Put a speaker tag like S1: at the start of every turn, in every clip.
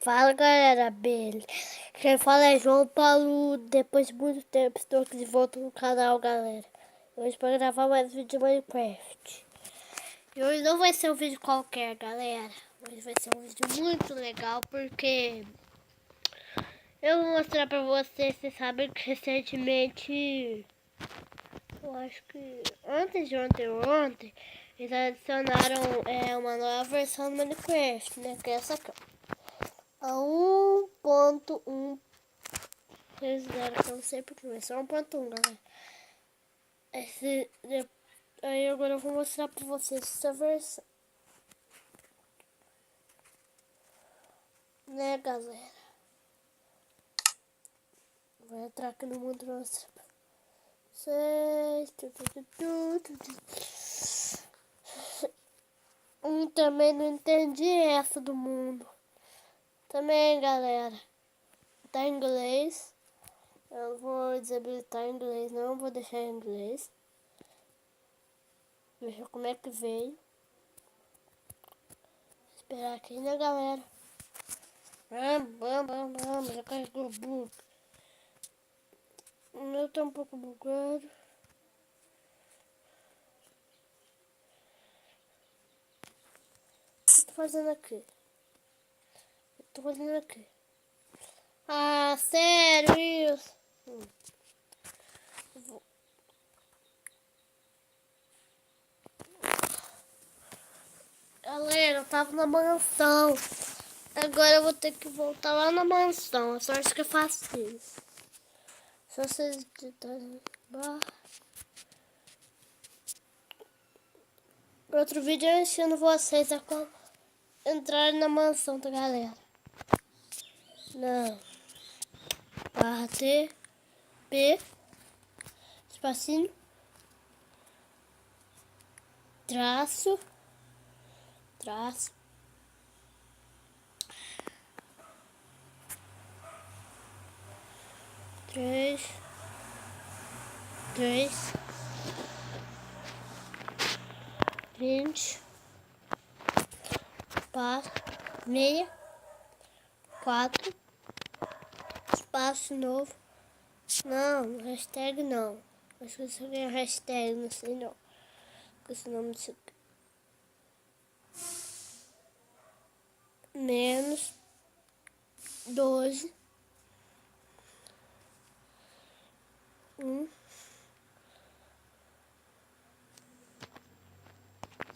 S1: Fala galera, beleza? Quem fala é João Paulo. Depois de muito tempo estou aqui de volta no canal, galera. Hoje para gravar mais vídeo de Minecraft. E hoje não vai ser um vídeo qualquer, galera. Hoje vai ser um vídeo muito legal porque eu vou mostrar pra vocês. Vocês sabem que recentemente, eu acho que antes de ontem, eles adicionaram uma nova versão do Minecraft, né? Que é essa aqui, a 1.1. Eles deram, eu não sei porque, mas só 1.1, galera. Aí agora eu vou mostrar pra vocês essa versão, né, galera? Vou entrar aqui no mundo e mostrar pra vocês. Também não entendi essa do mundo. Também, galera, tá em inglês. Eu não vou desabilitar em inglês, não vou deixar em inglês. Veja como é que veio. Esperar aqui, né, galera? Já carregou o bug. O meu tá um pouco bugado. O que eu tô fazendo aqui? Ah, sério isso? Galera, eu tava na mansão. Agora eu vou ter que voltar lá na mansão. A sorte que eu faço isso. Se vocês digitarem barra. Outro vídeo eu ensino vocês a entrar na mansão da galera. Não. Barra T, P, espacinho, traço, 3, 20, espaço, 6, 4, espaço novo. Não, hashtag não. Acho que isso aqui é hashtag, não sei não. Com esse nome disso aqui. Menos 12, 1,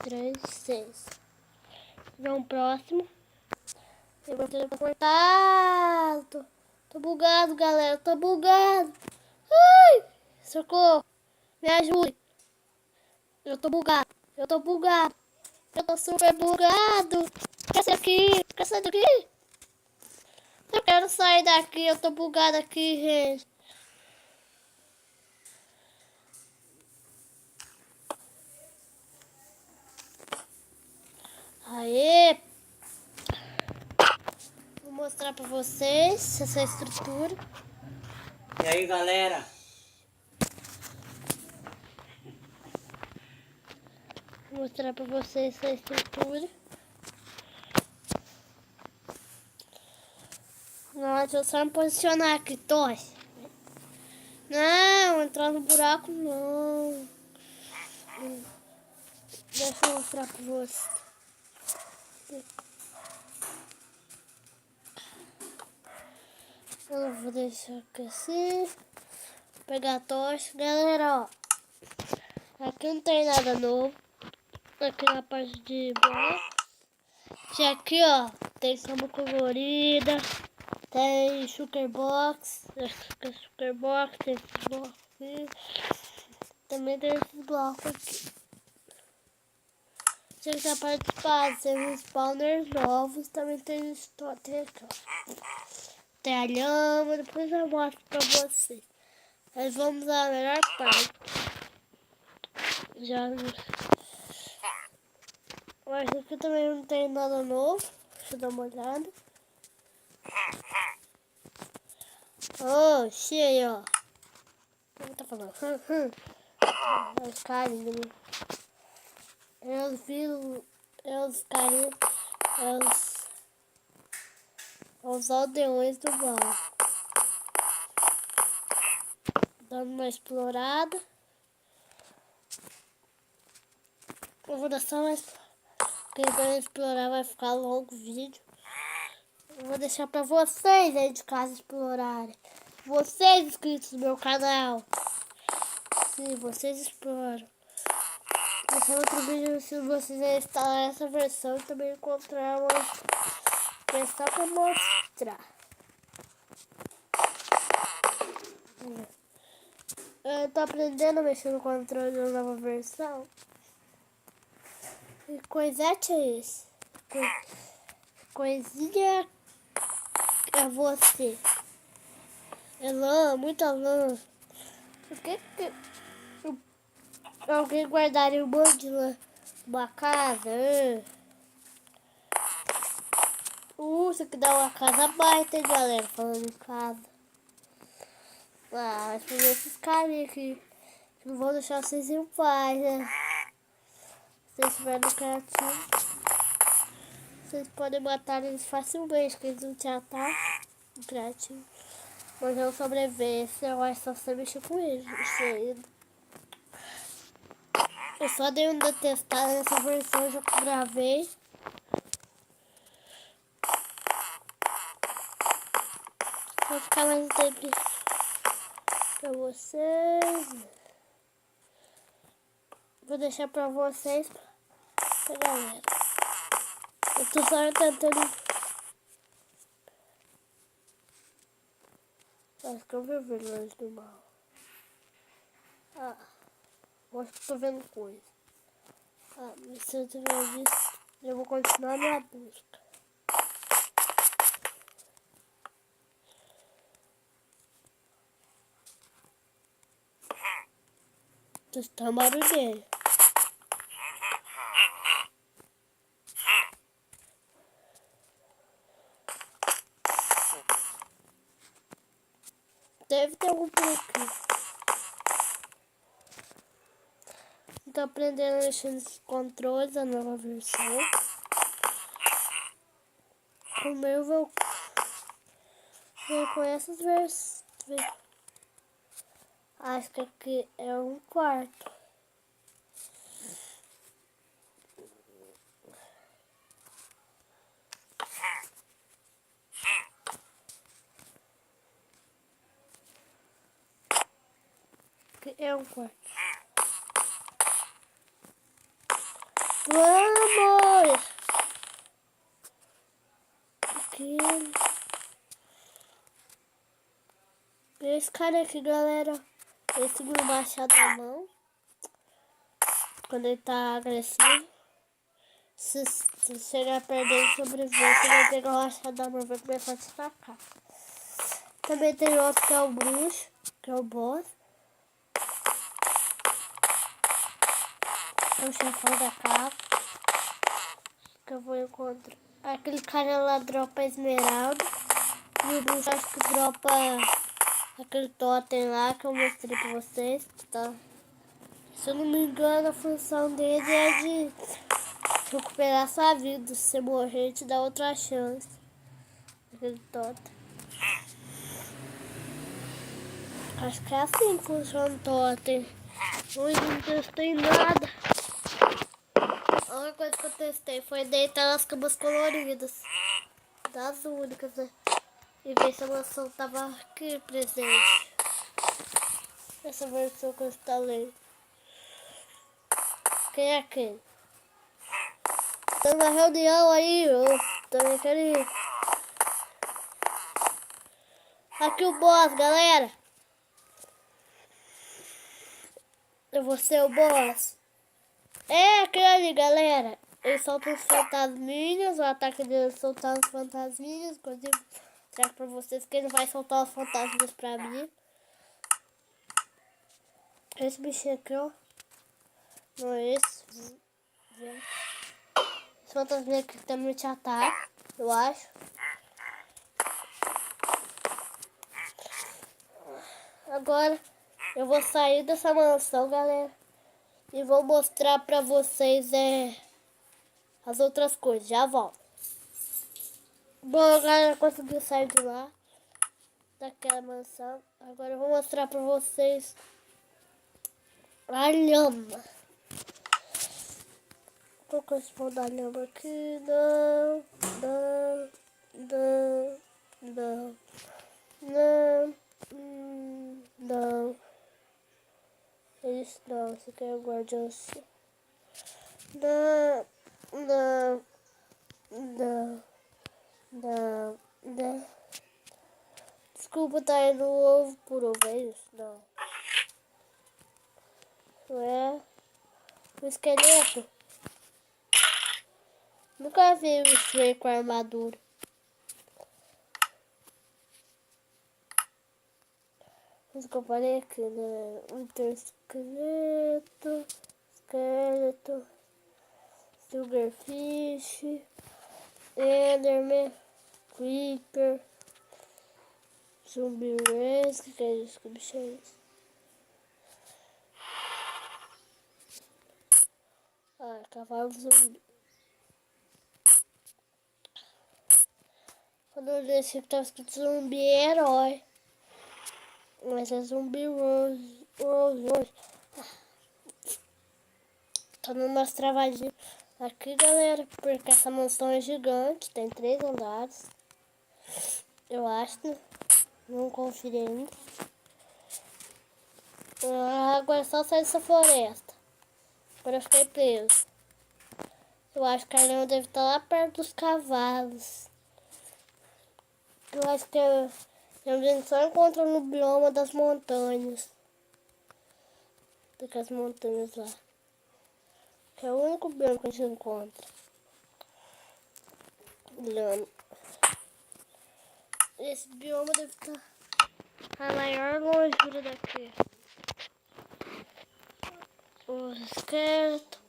S1: 3, 6. Vamos próximo. Eu vou teleportar. Tô bugado, galera. Tô bugado. Ai, socorro. Me ajude. Eu tô bugado. Eu tô super bugado. Quer sair daqui? Quer sair daqui? Eu quero sair daqui. Eu tô bugado aqui, gente. Aê. Vou mostrar pra vocês essa estrutura.
S2: E aí, galera?
S1: Vou mostrar pra vocês essa estrutura. Nossa, eu só me posicionar aqui, torce. Não, entrar no buraco não. Deixa eu mostrar pra vocês. Eu vou deixar aqui assim. Vou pegar a tocha. Galera, ó. Aqui não tem nada novo. Aqui na parte de bola. E aqui, ó. Tem cama colorida. Tem sugar box. Tem sugar box. Tem esse bloco aqui. Também tem esse bloco aqui. Se você participar, tem spawners novos. Também tem aqui, ó. Tem a lhama, depois eu mostro pra vocês. Mas vamos à melhor parte. Mas aqui também não tem nada novo. Deixa eu dar uma olhada. Oh, cheio, ó. O que tá falando? É os carinhos. É os carinhos. É os Os aldeões do mal. Dando uma explorada. Eu vou dar só mais. Quem vai explorar vai ficar longo o vídeo. Eu vou deixar pra vocês aí de casa explorarem. Vocês inscritos no meu canal. Sim, vocês exploram. Esse é outro vídeo, se vocês instalar essa versão e também encontrar uma versão pra mostrar. Eu tô aprendendo a mexer no controle da nova versão. Que coisete é esse? Coisinha é você. É lã, muita lã. Por que alguém guardaria um monte de lã numa casa? Isso aqui dá uma casa baita, hein, galera? Falando em casa. Mas por esses carinha aqui. Não vou deixar vocês em paz, né? Se vocês estiverem no criativo, vocês podem matar eles facilmente, que eles não te atacam no criativo. Mas é uma sobrevivência, eu acho que só você mexer com eles. Isso aí. Eu só dei uma testada nessa versão, eu já gravei. Vou ficar mais um tempo pra vocês. Vou deixar pra vocês, pra galera. Eu tô só tentando. Acho que eu vi vilões do mal. Acho que tô vendo coisa. Mas se eu tiver visto, eu vou continuar minha busca. Testar barulheiro. Deve ter algum por aqui. Tô aprendendo a mexer nos controles da nova versão. O meu vou com essas versões. Acho que aqui é um quarto. Aqui é um quarto. Vamos! Aqui. Esse cara aqui, galera, ele segura o machado na mão. Quando ele tá agressivo. Se chegar perto dele sobreviver, você vai pegar o machado da mão e vai começar a te atacar. Também tem outro que é o bruxo, que é o boss. É o chefão da casa. Que eu vou encontrar. Aquele cara lá dropa esmeralda. E o bruxo acho que dropa aquele totem lá que eu mostrei pra vocês. Tá? Se eu não me engano, a função dele é de recuperar sua vida. Se você morrer, te dá outra chance. Aquele totem. Acho que é assim que funciona o totem. Hoje não testei nada. A única coisa que eu testei foi deitar nas camas coloridas. Das únicas, né? E ver se a maçã tava aqui presente. Essa versão que eu instalei. Quem é aquele? Tá na reunião aí, eu também quero ir. Aqui o boss, galera. Eu vou ser o boss. É aquele ali, galera. Ele solta os fantasminhas. O ataque dele é soltar os fantasminhas. Inclusive, trago pra vocês que ele vai soltar os fantasminhas pra mim. Esse bichinho aqui, ó. Não é esse. Esse fantasminha aqui também te ataca, eu acho. Agora, eu vou sair dessa mansão, galera. E vou mostrar pra vocês as outras coisas. Já volto. Bom, agora eu consegui sair de lá, daquela mansão. Agora eu vou mostrar pra vocês a lhama. Vou colocar da lhama aqui. Não, não, não, não, não, não. Isso não, isso aqui é o guardiãozinho. Não, não, não, não, não. Desculpa, tá indo ovo por ovo, é isso? Não. Isso é o esqueleto. Nunca vi um Stray com armadura. Mas que eu falei aqui, né? Esqueleto, esqueleto, Sugarfish, Enderman, Creeper, Zumbi Race, que é isso? Que bicho é isso? Ah, cavalo zumbi. Quando eu li esse que tava escrito zumbi herói. Mas é zumbi Rose. Tô numas travadinhas aqui, galera, porque essa mansão é gigante, tem 3 andares. Eu acho, né? Não conferi ainda. Agora é só sair dessa floresta. Agora eu fiquei preso. Eu acho que a Leão deve estar lá perto dos cavalos. Eu acho que a gente só encontra no bioma das montanhas. Daquelas montanhas lá. Que é o único bioma que a gente encontra. Lama. Esse bioma deve estar a maior longura daqui. O esqueleto.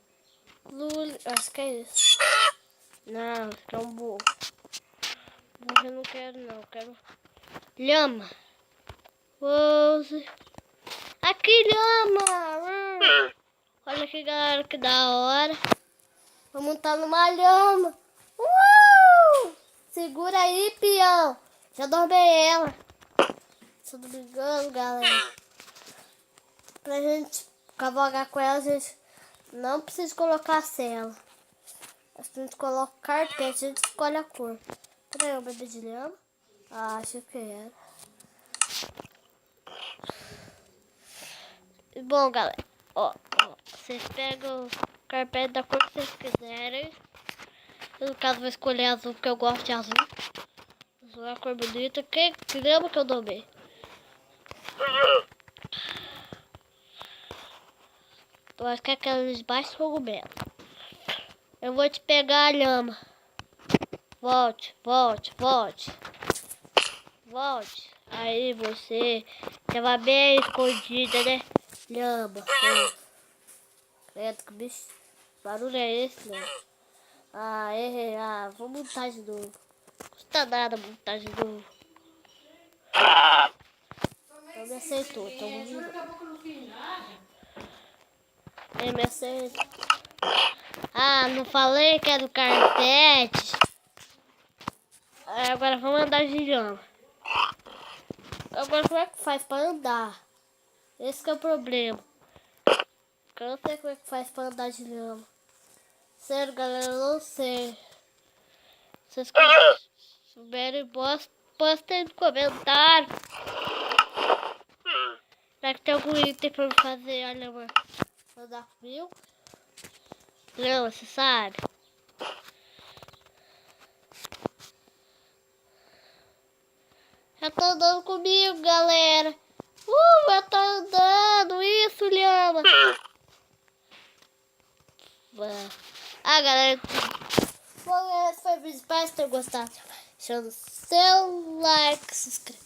S1: Lula. Acho que é isso. Não, acho que é um burro. Burro eu não quero, não. Eu quero lhama. Rose. Aqui, lhama! Olha aqui, galera, que da hora. Vou montar numa lhama. Segura aí, peão. Já dormei ela. Se eu não me engano, galera. Pra gente cavalgar com ela, a gente não precisa colocar a sela. A gente coloca carpete, a gente escolhe a cor. Peraí, um bebê de lhama? Ah, acho que era. Bom, galera, ó, vocês pegam o carpete da cor que vocês quiserem. Eu, no caso, vou escolher azul, porque eu gosto de azul. Azul é a cor bonita. Que lembra que eu dou bem? Eu acho que é aquela de baixo cogumelo. Eu vou te pegar a lhama. Volte, volte, volte. Volte. Aí você tava bem escondida, né? Lhama. Credo, que bicho. Barulho é esse, né? Ah, errei. Ah, vou montar de novo. Não custa nada montar de novo. Então me aceitou. Então vamos de novo. Ele me aceitou. Ah, não falei que era do carpete. Agora vamos andar de lhama. Agora como é que faz pra andar? Esse que é o problema. Eu não sei como é que faz pra andar de lhama. Sério, galera, eu não sei. Se vocês souberem, postem no comentário. Será que tem algum item pra eu fazer a lhama andar comigo? Lhama, você sabe? Já tá andando comigo, galera. Já tá andando. Isso, lhama. Ah, galera. Bom, esse foi o vídeo. Espero que tenham gostado. Deixando seu like, se inscreve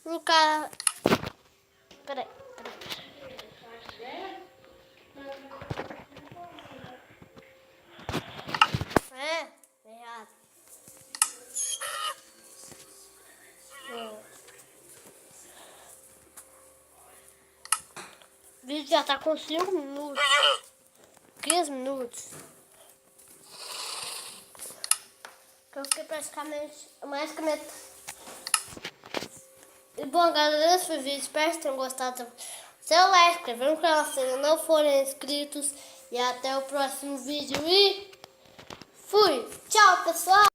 S1: no canal. Peraí. Errado. O vídeo já tá com 5 minutos. 15 minutos. Que eu fiquei praticamente mais que metade. E bom, galera, esse foi o vídeo. Espero que tenham gostado. Seu like, inscrever no canal se ainda não forem inscritos. E até o próximo vídeo. E fui! Tchau, pessoal!